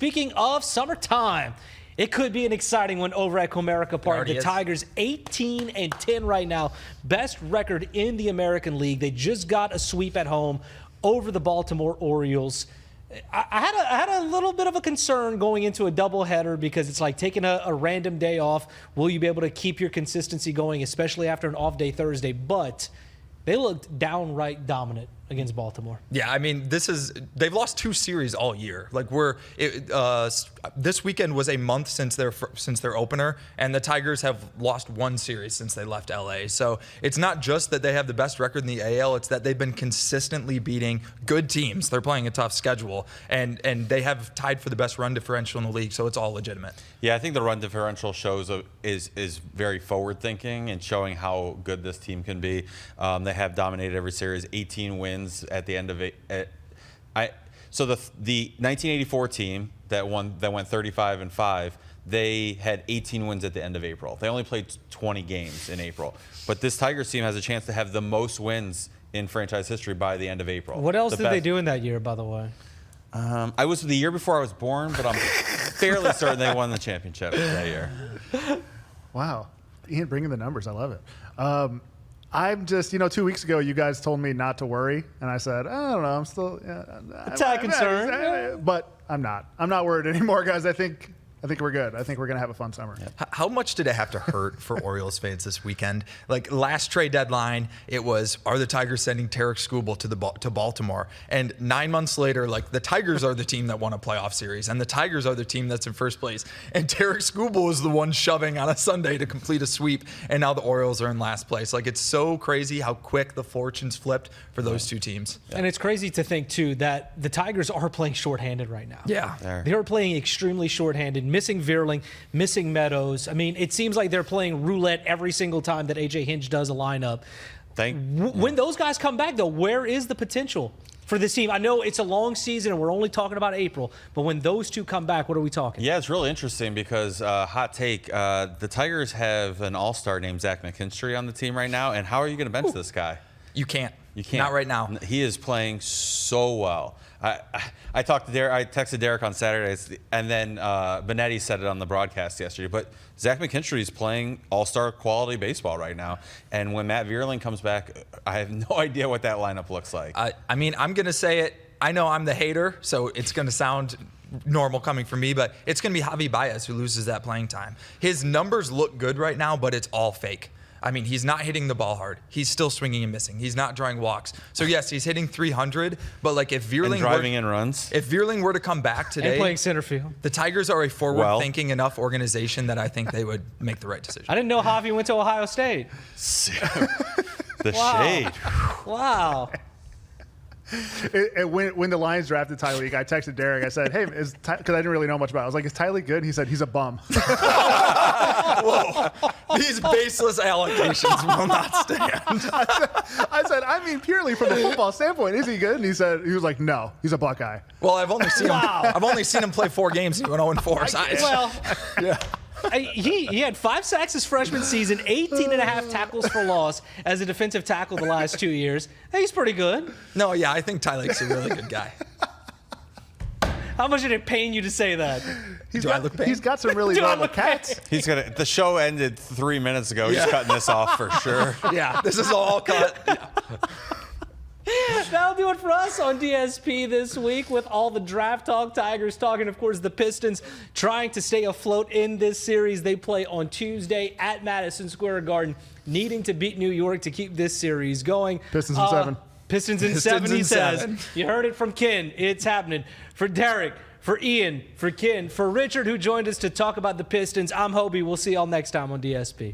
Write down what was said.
speaking of summertime, it could be an exciting one over at Comerica Park. The Tigers 18-10 right now. Best record in the American League. They just got a sweep at home over the Baltimore Orioles. I had a little bit of a concern going into a doubleheader because it's like taking a random day off. Will you be able to keep your consistency going, especially after an off day Thursday? But they looked downright dominant against Baltimore. Yeah, I mean, they've lost 2 series all year. Like this weekend was a month since their opener, and the Tigers have lost 1 series since they left LA. So it's not just that they have the best record in the AL; it's that they've been consistently beating good teams. They're playing a tough schedule, and they have tied for the best run differential in the league. So it's all legitimate. Yeah, I think the run differential shows is very forward thinking and showing how good this team can be. They have dominated every series, 18 wins at the end of it. So the 1984 team that went 35-5, they had 18 wins at the end of April. They only played 20 games in April. But this Tigers team has a chance to have the most wins in franchise history by the end of April. What else did they do in that year, by the way? I was the year before I was born, but I'm fairly certain they won the championship that year. Wow. Ian bringing the numbers. I love it. I'm just, 2 weeks ago, you guys told me not to worry. And I said, I don't know, I'm still a tad concerned. But I'm not. I'm not worried anymore, guys. I think we're good. I think we're going to have a fun summer. Yeah. How much did it have to hurt for Orioles fans this weekend? Like last trade deadline, it was, are the Tigers sending Tarek Skubal to Baltimore? And 9 months later, like the Tigers are the team that won a playoff series, and the Tigers are the team that's in first place. And Tarek Skubal is the one shoving on a Sunday to complete a sweep, and now the Orioles are in last place. Like it's so crazy how quick the fortunes flipped for those two teams. Yeah. And it's crazy to think too that the Tigers are playing shorthanded right now. Yeah, they are playing extremely shorthanded. Missing Vierling, missing Meadows. I mean, it seems like they're playing roulette every single time that A.J. Hinch does a lineup. When those guys come back, though, where is the potential for this team? I know it's a long season and we're only talking about April, but when those two come back, what are we talking? Yeah, it's really interesting because, hot take, the Tigers have an all-star named Zach McKinstry on the team right now, and how are you going to bench this guy? You can't. You can't. Not right now. He is playing so well. I talked to Derek. I texted Derek on Saturday, and then Benetti said it on the broadcast yesterday. But Zach McKinstry is playing all-star quality baseball right now. And when Matt Vierling comes back, I have no idea what that lineup looks like. I mean, I'm going to say it. I know I'm the hater, so it's going to sound normal coming from me, but it's going to be Javi Baez who loses that playing time. His numbers look good right now, but it's all fake. I mean, he's not hitting the ball hard. He's still swinging and missing. He's not drawing walks. So yes, he's hitting 300. But like if Vierling driving in runs, if Vierling were to come back today, and playing center field, the Tigers are a forward-thinking enough organization that I think they would make the right decision. I didn't know Javi went to Ohio State. The shade. Wow. When the Lions drafted Tyleek, I texted Derek. I said, "Hey, because I didn't really know much about it. I was like, is Tyleek good?" He said, "He's a bum." Whoa. These baseless allegations will not stand. I said, I mean, purely from a football standpoint, is he good? And he was like, no, he's a Buckeye. Well, I've only seen him play 4 games. He went 0-4. Well, yeah. He had 5 sacks his freshman season, 18.5 tackles for loss as a defensive tackle the last 2 years. He's pretty good. No, yeah, I think Tyleek's a really good guy. How much did it pain you to say that? I look pained? He's got some really normal cats. The show ended 3 minutes ago. He's cutting this off for sure. Yeah, this is all cut. Yeah. That'll do it for us on DSP this week with all the draft talk. Tigers talking, of course, the Pistons trying to stay afloat in this series. They play on Tuesday at Madison Square Garden, needing to beat New York to keep this series going. Pistons in 7. Pistons in 7, he says. You heard it from Ken. It's happening. For Derek, for Ian, for Ken, for Richard, who joined us to talk about the Pistons, I'm Hobie. We'll see y'all next time on DSP.